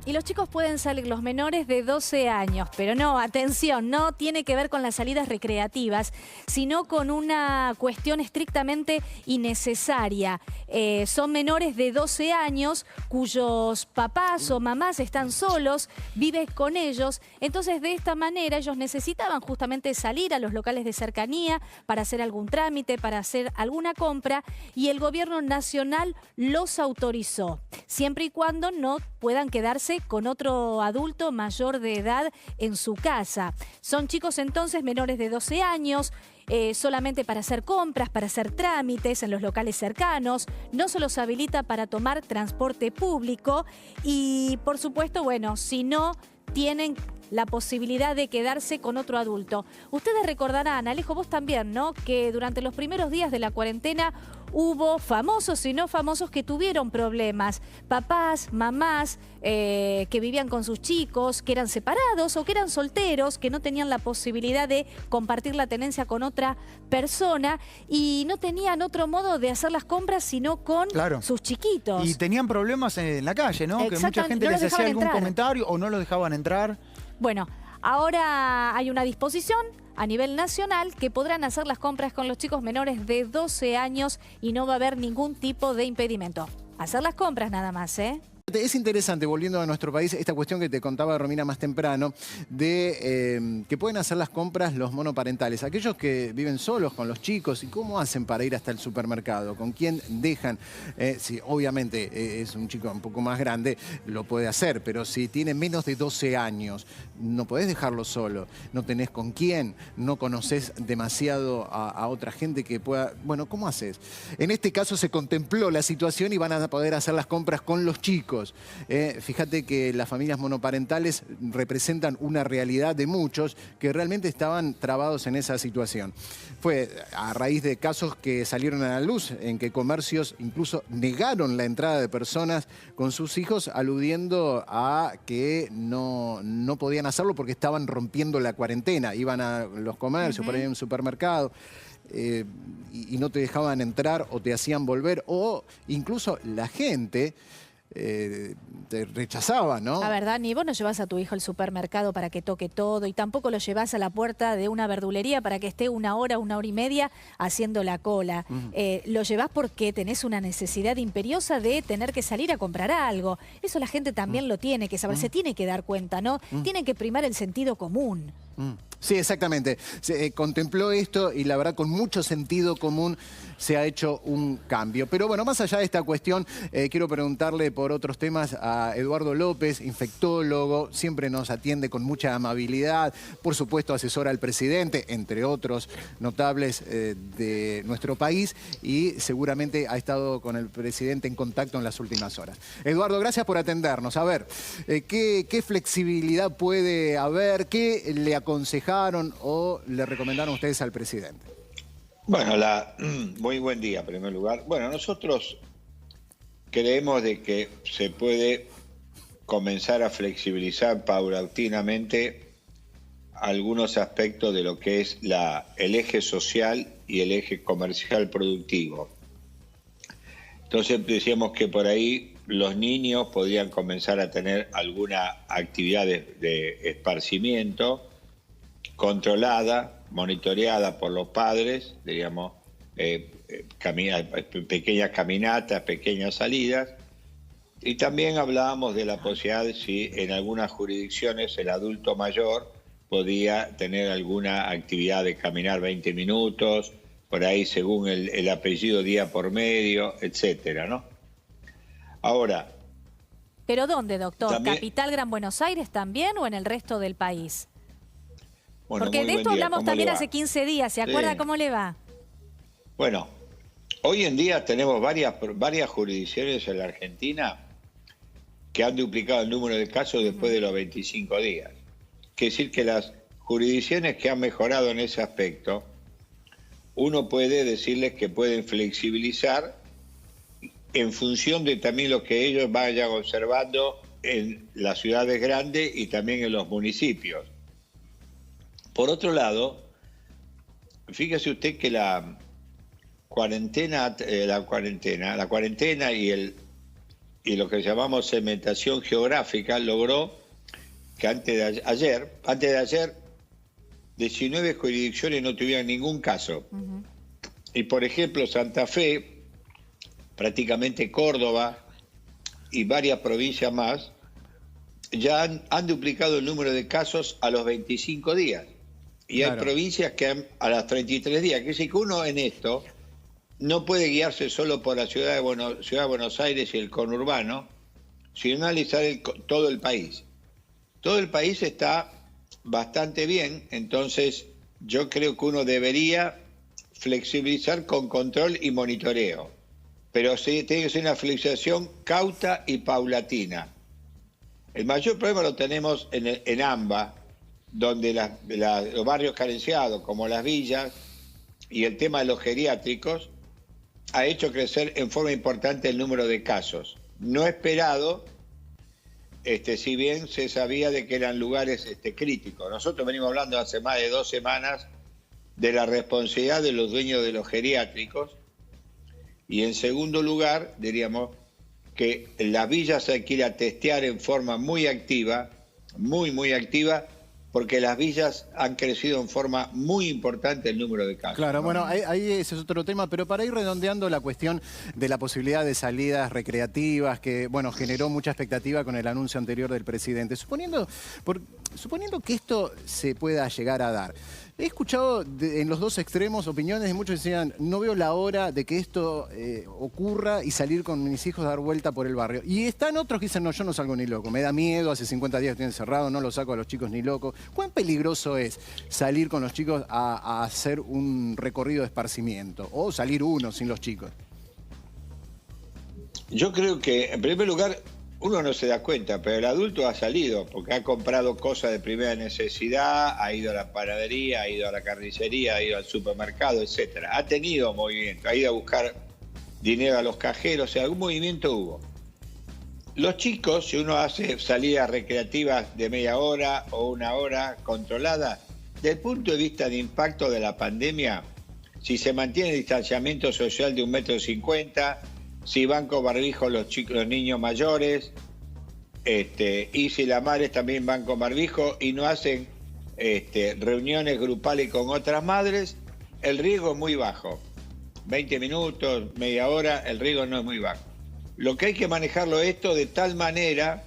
Y los chicos pueden salir, los menores de 12 años, pero no, atención, no tiene que ver con las salidas recreativas, sino con una cuestión estrictamente innecesaria. Son menores de 12 años cuyos papás o mamás están solos, viven con ellos, entonces de esta manera ellos necesitaban justamente salir a los locales de cercanía para hacer algún trámite, para hacer alguna compra, y el gobierno nacional los autorizó, siempre y cuando no puedan quedarse con otro adulto mayor de edad en su casa. Son chicos entonces menores de 12 años, solamente para hacer compras, para hacer trámites en los locales cercanos, no se los habilita para tomar transporte público y, por supuesto, bueno, si no tienen la posibilidad de quedarse con otro adulto. Ustedes recordarán, Alejo, vos también, ¿no?, que durante los primeros días de la cuarentena hubo famosos y no famosos que tuvieron problemas. Papás, mamás que vivían con sus chicos, que eran separados o que eran solteros, que no tenían la posibilidad de compartir la tenencia con otra persona y no tenían otro modo de hacer las compras sino con sus chiquitos. Y tenían problemas en la calle, ¿no? Que mucha gente les hacía algún comentario o no los dejaban entrar. Bueno, ahora hay una disposición a nivel nacional que podrán hacer las compras con los chicos menores de 12 años y no va a haber ningún tipo de impedimento. Hacer las compras nada más, ¿eh? Es interesante, volviendo a nuestro país, esta cuestión que te contaba Romina más temprano, de que pueden hacer las compras los monoparentales. Aquellos que viven solos con los chicos, ¿y cómo hacen para ir hasta el supermercado? ¿Con quién dejan? Si obviamente es un chico un poco más grande, lo puede hacer, pero si tiene menos de 12 años, no podés dejarlo solo. No tenés con quién, no conocés demasiado a otra gente que pueda... Bueno, ¿cómo haces? En este caso se contempló la situación y van a poder hacer las compras con los chicos. Fíjate que las familias monoparentales representan una realidad de muchos que realmente estaban trabados en esa situación. Fue a raíz de casos que salieron a la luz en que comercios incluso negaron la entrada de personas con sus hijos, aludiendo a que no podían hacerlo porque estaban rompiendo la cuarentena. Iban a los comercios, por ahí en un supermercado. Y no te dejaban entrar o te hacían volver, o incluso la gente te rechazaba, ¿no? La verdad, ni vos no llevás a tu hijo al supermercado para que toque todo y tampoco lo llevás a la puerta de una verdulería para que esté una hora y media haciendo la cola. Lo llevás porque tenés una necesidad imperiosa de tener que salir a comprar algo. Eso la gente también lo tiene que saber, se tiene que dar cuenta, ¿no? Tiene que primar el sentido común. Sí, exactamente. Se contempló esto y la verdad con mucho sentido común se ha hecho un cambio. Pero bueno, más allá de esta cuestión, quiero preguntarle por otros temas a Eduardo López, infectólogo, siempre nos atiende con mucha amabilidad, por supuesto asesora al presidente, entre otros notables de nuestro país, y seguramente ha estado con el presidente en contacto en las últimas horas. Eduardo, gracias por atendernos. A ver, ¿qué flexibilidad puede haber? ¿Qué le aconsejaron o le recomendaron ustedes al presidente? Bueno, muy buen día en primer lugar. Bueno, nosotros creemos de que se puede comenzar a flexibilizar paulatinamente algunos aspectos de lo que es el eje social y el eje comercial productivo. Entonces decíamos que por ahí los niños podían comenzar a tener alguna actividad de esparcimiento controlada, monitoreada por los padres, digamos, pequeñas caminatas, pequeñas salidas. Y también hablábamos de la posibilidad de si en algunas jurisdicciones el adulto mayor podía tener alguna actividad de caminar 20 minutos, por ahí según el apellido día por medio, etcétera, ¿no? Ahora... ¿Pero dónde, doctor? También, ¿Capital Gran Buenos Aires también o en el resto del país? Bueno, porque de esto hablamos también hace 15 días, ¿se acuerda cómo le va? Bueno, hoy en día tenemos varias jurisdicciones en la Argentina que han duplicado el número de casos después de los 25 días. Quiere decir que las jurisdicciones que han mejorado en ese aspecto, uno puede decirles que pueden flexibilizar en función de también lo que ellos vayan observando en las ciudades grandes y también en los municipios. Por otro lado, fíjese usted que la cuarentena y y lo que llamamos segmentación geográfica logró que antes de ayer, 19 jurisdicciones no tuvieran ningún caso. Y por ejemplo, Santa Fe, prácticamente Córdoba y varias provincias más, ya han duplicado el número de casos a los 25 días. Y claro, hay provincias que a los 33 días. Quiere decir que uno en esto no puede guiarse solo por la ciudad de Buenos Aires y el conurbano, sino analizar todo el país. Todo el país está bastante bien, entonces yo creo que uno debería flexibilizar con control y monitoreo, pero sí tiene que ser una flexibilización cauta y paulatina. El mayor problema lo tenemos en AMBA, donde los barrios carenciados, como las villas, y el tema de los geriátricos, ha hecho crecer en forma importante el número de casos. No esperado, si bien se sabía de que eran lugares críticos. Nosotros venimos hablando hace más de 2 semanas de la responsabilidad de los dueños de los geriátricos, y en segundo lugar, diríamos que las villas hay que ir a testear en forma muy activa, muy activa, porque las villas han crecido en forma muy importante el número de casos. Claro, ¿no? bueno, ahí ese es otro tema, pero para ir redondeando la cuestión de la posibilidad de salidas recreativas, que, bueno, generó mucha expectativa con el anuncio anterior del presidente. Suponiendo que esto se pueda llegar a dar, he escuchado en los dos extremos opiniones de muchos que decían, no veo la hora de que esto ocurra y salir con mis hijos a dar vuelta por el barrio. Y están otros que dicen, no, yo no salgo ni loco, me da miedo, hace 50 días que estoy encerrado, no lo saco a los chicos ni loco. ¿Cuán peligroso es salir con los chicos a hacer un recorrido de esparcimiento? O salir uno sin los chicos. Yo creo que, en primer lugar, uno no se da cuenta, pero el adulto ha salido, porque ha comprado cosas de primera necesidad, ha ido a la panadería, ha ido a la carnicería, ha ido al supermercado, etcétera. Ha tenido movimiento, ha ido a buscar dinero a los cajeros, o sea, algún movimiento hubo. Los chicos, si uno hace salidas recreativas de media hora o 1 hora controlada, desde el punto de vista de impacto de la pandemia, si se mantiene el distanciamiento social de 1,50 m, si van con barbijo los niños mayores, y si las madres también van con barbijo y no hacen reuniones grupales con otras madres, el riesgo es muy bajo. 20 minutos, media hora, el riesgo no es muy bajo. Lo que hay que manejarlo esto de tal manera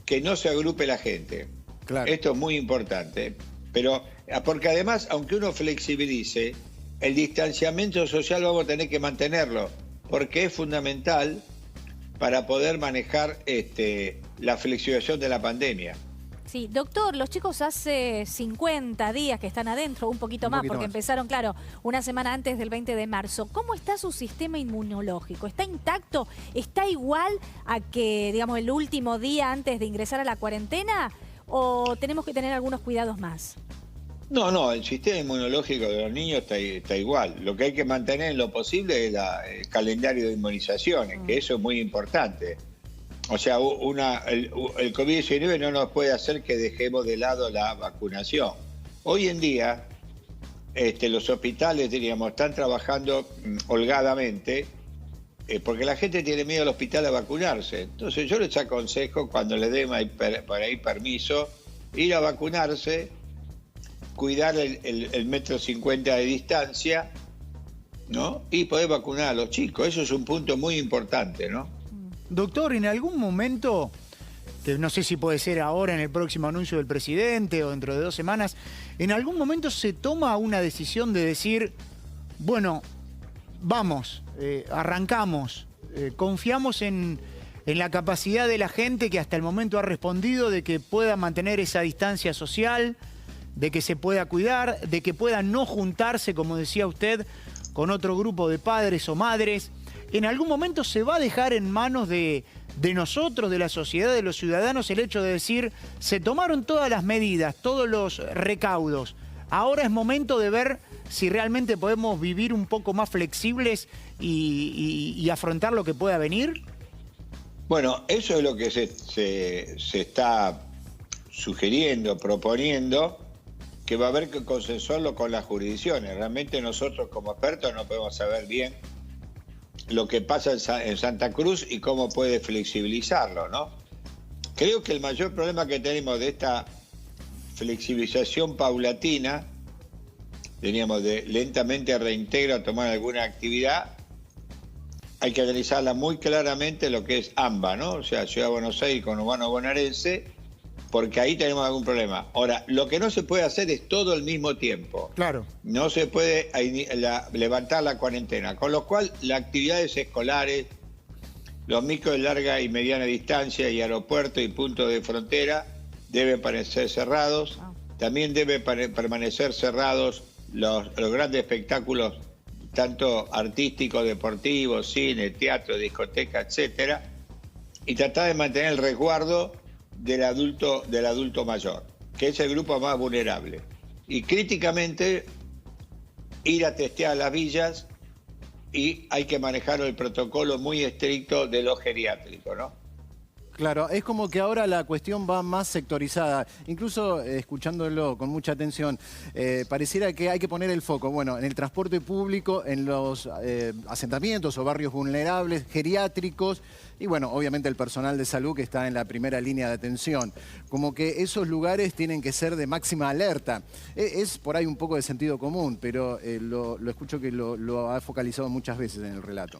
que no se agrupe la gente. Claro. Esto es muy importante. Pero, porque además, aunque uno flexibilice, el distanciamiento social vamos a tener que mantenerlo, porque es fundamental para poder manejar la flexibilización de la pandemia. Sí, doctor, los chicos hace 50 días que están adentro, un poquito más, porque empezaron, claro, una semana antes del 20 de marzo. ¿Cómo está su sistema inmunológico? ¿Está intacto? ¿Está igual a que, digamos, el último día antes de ingresar a la cuarentena? ¿O tenemos que tener algunos cuidados más? No, el sistema inmunológico de los niños está igual. Lo que hay que mantener en lo posible es el calendario de inmunizaciones, que eso es muy importante. O sea, el COVID-19 no nos puede hacer que dejemos de lado la vacunación. Hoy en día, los hospitales, diríamos, están trabajando holgadamente, porque la gente tiene miedo al hospital a vacunarse. Entonces yo les aconsejo, cuando les den por ahí permiso, ir a vacunarse, cuidar el 1,50 m de distancia, ¿no? Y poder vacunar a los chicos. Eso es un punto muy importante, ¿no? Doctor, en algún momento, que no sé si puede ser ahora en el próximo anuncio del presidente o dentro de 2 semanas, ¿en algún momento se toma una decisión de decir, bueno, vamos, arrancamos, confiamos en la capacidad de la gente que hasta el momento ha respondido de que pueda mantener esa distancia social, de que se pueda cuidar, de que pueda no juntarse, como decía usted, con otro grupo de padres o madres? ¿En algún momento se va a dejar en manos de nosotros, de la sociedad, de los ciudadanos, el hecho de decir, se tomaron todas las medidas, todos los recaudos, ahora es momento de ver si realmente podemos vivir un poco más flexibles y afrontar lo que pueda venir? Bueno, eso es lo que se está sugiriendo, proponiendo, que va a haber que consensuarlo con las jurisdicciones. Realmente nosotros como expertos no podemos saber bien lo que pasa en Santa Cruz y cómo puede flexibilizarlo, ¿no? Creo que el mayor problema que tenemos de esta flexibilización paulatina, teníamos de lentamente reintegro a tomar alguna actividad, hay que analizarla muy claramente lo que es AMBA, ¿no? O sea, Ciudad de Buenos Aires con Urbano Bonaerense, porque ahí tenemos algún problema. Ahora, lo que no se puede hacer es todo al mismo tiempo. Claro. No se puede levantar la cuarentena, con lo cual las actividades escolares, los micros de larga y mediana distancia y aeropuertos y puntos de frontera deben permanecer cerrados. También deben permanecer cerrados los grandes espectáculos, tanto artísticos, deportivos, cine, teatro, discoteca, etcétera, y tratar de mantener el resguardo del adulto mayor, que es el grupo más vulnerable. Y críticamente ir a testear las villas, y hay que manejar el protocolo muy estricto de los geriátricos, ¿no? Claro, es como que ahora la cuestión va más sectorizada. Incluso escuchándolo con mucha atención, pareciera que hay que poner el foco, bueno, en el transporte público, en los asentamientos o barrios vulnerables, geriátricos, y bueno, obviamente el personal de salud que está en la primera línea de atención. Como que esos lugares tienen que ser de máxima alerta. Es por ahí un poco de sentido común, pero lo escucho que lo ha focalizado muchas veces en el relato.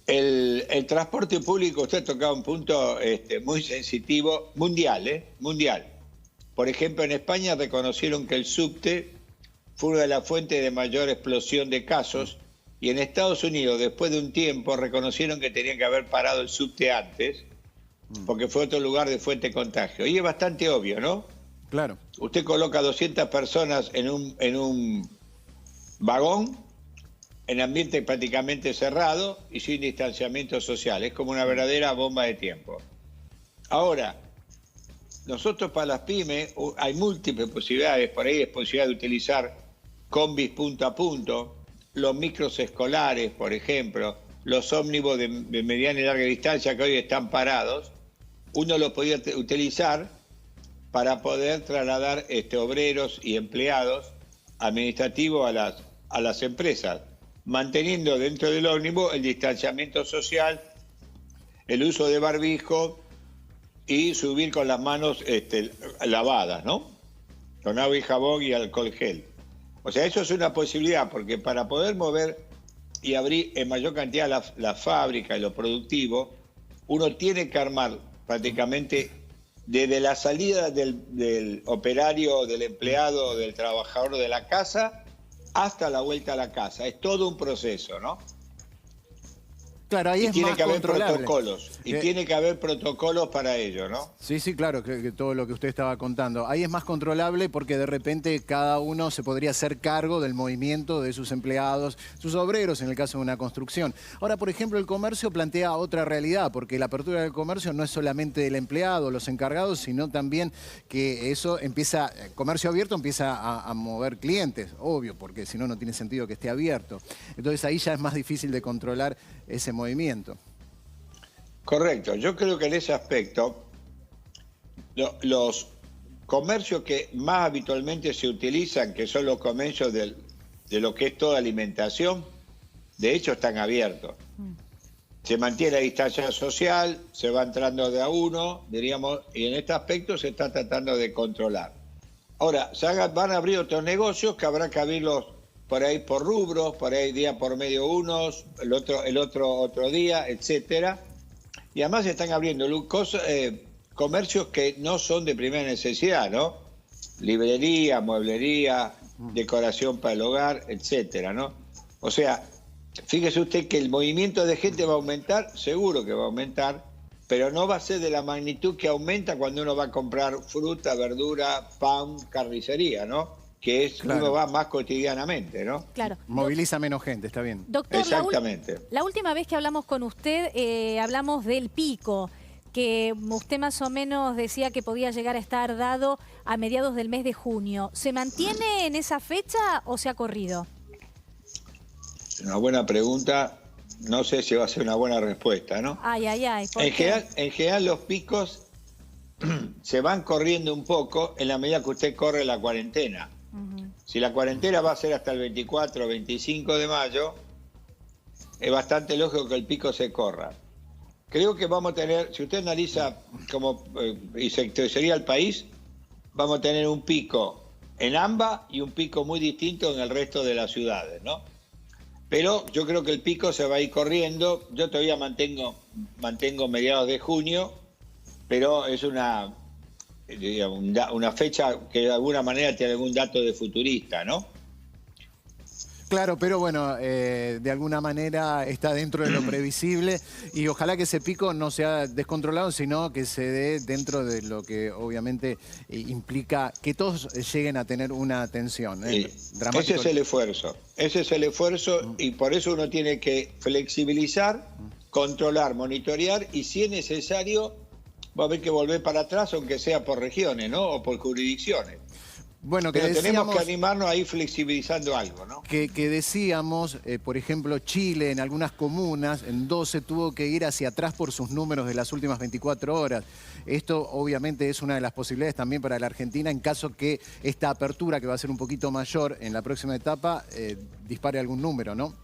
El transporte público, usted ha tocado un punto muy sensitivo, mundial, mundial. Por ejemplo, en España reconocieron que el subte fue una de las fuentes de mayor explosión de casos, y en Estados Unidos, después de un tiempo, reconocieron que tenían que haber parado el subte antes, porque fue otro lugar de fuente de contagio. Y es bastante obvio, ¿no? Claro. Usted coloca 200 personas en un vagón, en ambiente prácticamente cerrado y sin distanciamiento social. Es como una verdadera bomba de tiempo. Ahora, nosotros para las pymes hay múltiples posibilidades. Por ahí es posibilidad de utilizar combis punto a punto, los micros escolares, por ejemplo, los ómnibus de mediana y larga distancia que hoy están parados. Uno los podía utilizar para poder trasladar obreros y empleados administrativos a las empresas, manteniendo dentro del ómnibus el distanciamiento social, el uso de barbijo y subir con las manos lavadas, ¿no? Con agua y jabón y alcohol gel. O sea, eso es una posibilidad, porque para poder mover y abrir en mayor cantidad la fábrica y lo productivo, uno tiene que armar prácticamente desde la salida del operario, del empleado, del trabajador de la casa, hasta la vuelta a la casa. Es todo un proceso, ¿no? Claro, ahí y es tiene más que haber controlable. protocolos. Y tiene que haber protocolos para ello, ¿no? Sí, sí, claro, que todo lo que usted estaba contando. Ahí es más controlable porque de repente cada uno se podría hacer cargo del movimiento de sus empleados, sus obreros en el caso de una construcción. Ahora, por ejemplo, el comercio plantea otra realidad, porque la apertura del comercio no es solamente del empleado, los encargados, sino también que eso empieza, comercio abierto empieza a mover clientes, obvio, porque si no, no tiene sentido que esté abierto. Entonces ahí ya es más difícil de controlar ese movimiento. Correcto. Yo creo que en ese aspecto, los comercios que más habitualmente se utilizan, que son los comercios de lo que es toda alimentación, de hecho están abiertos. Se mantiene la distancia social, se va entrando de a uno, diríamos, y en este aspecto se está tratando de controlar. Ahora, van a abrir otros negocios que habrá que abrirlos por ahí por rubros, por ahí día por medio unos, el otro día, etcétera. Y además se están abriendo comercios que no son de primera necesidad, ¿no? Librería, mueblería, decoración para el hogar, etcétera, ¿no? O sea, fíjese usted que el movimiento de gente va a aumentar, seguro que va a aumentar, pero no va a ser de la magnitud que aumenta cuando uno va a comprar fruta, verdura, pan, carnicería, ¿no? Que es, claro, uno va más cotidianamente, ¿no? Claro. Moviliza menos gente, está bien. Doctor, exactamente. La última vez que hablamos con usted, hablamos del pico, que usted más o menos decía que podía llegar a estar dado a mediados del mes de junio. ¿Se mantiene en esa fecha o se ha corrido? Una buena pregunta. No sé si va a ser una buena respuesta, ¿no? Ay. En general los picos se van corriendo un poco en la medida que usted corre la cuarentena. Si la cuarentena va a ser hasta el 24 o 25 de mayo, es bastante lógico que el pico se corra. Creo que vamos a tener, si usted analiza como y sectorizaría el país, vamos a tener un pico en AMBA y un pico muy distinto en el resto de las ciudades, ¿no? Pero yo creo que el pico se va a ir corriendo. Yo todavía mantengo mediados de junio, pero es una fecha que de alguna manera tiene algún dato de futurista, ¿no? Claro, pero bueno, de alguna manera está dentro de lo previsible y ojalá que ese pico no sea descontrolado, sino que se dé dentro de lo que obviamente implica que todos lleguen a tener una atención. Sí. Ese es el esfuerzo y por eso uno tiene que flexibilizar, controlar, monitorear y si es necesario va a haber que volver para atrás, aunque sea por regiones, ¿no? O por jurisdicciones. Bueno, pero tenemos que animarnos a ir flexibilizando algo, ¿no? Que decíamos, por ejemplo, Chile en algunas comunas, en 12 tuvo que ir hacia atrás por sus números de las últimas 24 horas. Esto obviamente es una de las posibilidades también para la Argentina en caso que esta apertura, que va a ser un poquito mayor en la próxima etapa, dispare algún número, ¿no?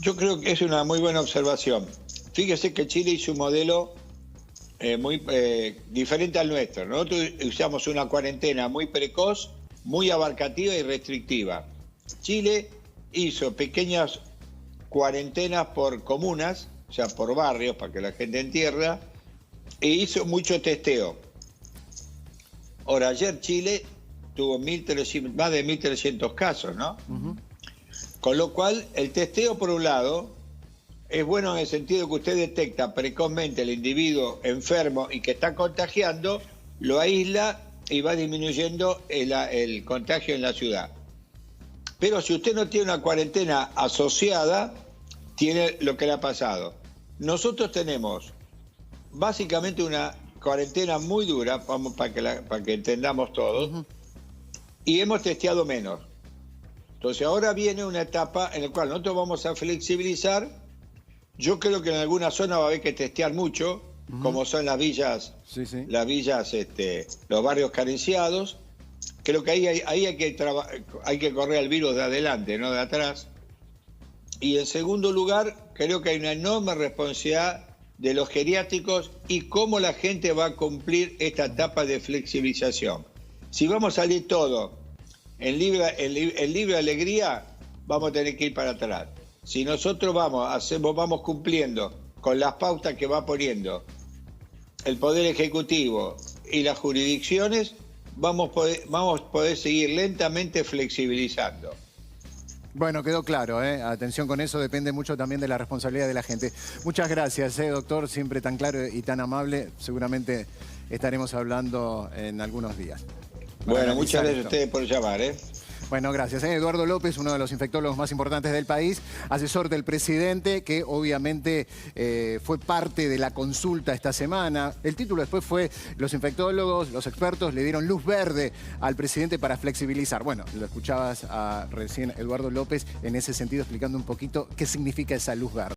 Yo creo que es una muy buena observación. Fíjese que Chile hizo un modelo muy diferente al nuestro. Nosotros usamos una cuarentena muy precoz, muy abarcativa y restrictiva. Chile hizo pequeñas cuarentenas por comunas, o sea, por barrios, para que la gente entienda, e hizo mucho testeo. Ahora, ayer Chile tuvo más de 1.300 casos, ¿no? Con lo cual, el testeo, por un lado, es bueno en el sentido que usted detecta precozmente al individuo enfermo y que está contagiando, lo aísla y va disminuyendo el contagio en la ciudad. Pero si usted no tiene una cuarentena asociada, tiene lo que le ha pasado. Nosotros tenemos básicamente una cuarentena muy dura, para que entendamos todos, y hemos testeado menos. Entonces ahora viene una etapa en la cual nosotros vamos a flexibilizar. Yo creo que en alguna zona va a haber que testear mucho, como son las villas, los barrios carenciados. Creo que ahí hay que correr el virus de adelante, no de atrás. Y en segundo lugar, creo que hay una enorme responsabilidad de los geriátricos y cómo la gente va a cumplir esta etapa de flexibilización. Si vamos a salir todo en libre alegría, vamos a tener que ir para atrás. Si nosotros vamos cumpliendo con las pautas que va poniendo el Poder Ejecutivo y las jurisdicciones, vamos a poder seguir lentamente flexibilizando. Bueno, quedó claro, ¿eh? Atención con eso, depende mucho también de la responsabilidad de la gente. Muchas gracias, doctor, siempre tan claro y tan amable. Seguramente estaremos hablando en algunos días. Bueno, muchas gracias a ustedes por llamar, Bueno, gracias. Eduardo López, uno de los infectólogos más importantes del país, asesor del presidente, que obviamente fue parte de la consulta esta semana. El título después fue: los infectólogos, los expertos le dieron luz verde al presidente para flexibilizar. Bueno, lo escuchabas recién Eduardo López en ese sentido explicando un poquito qué significa esa luz verde.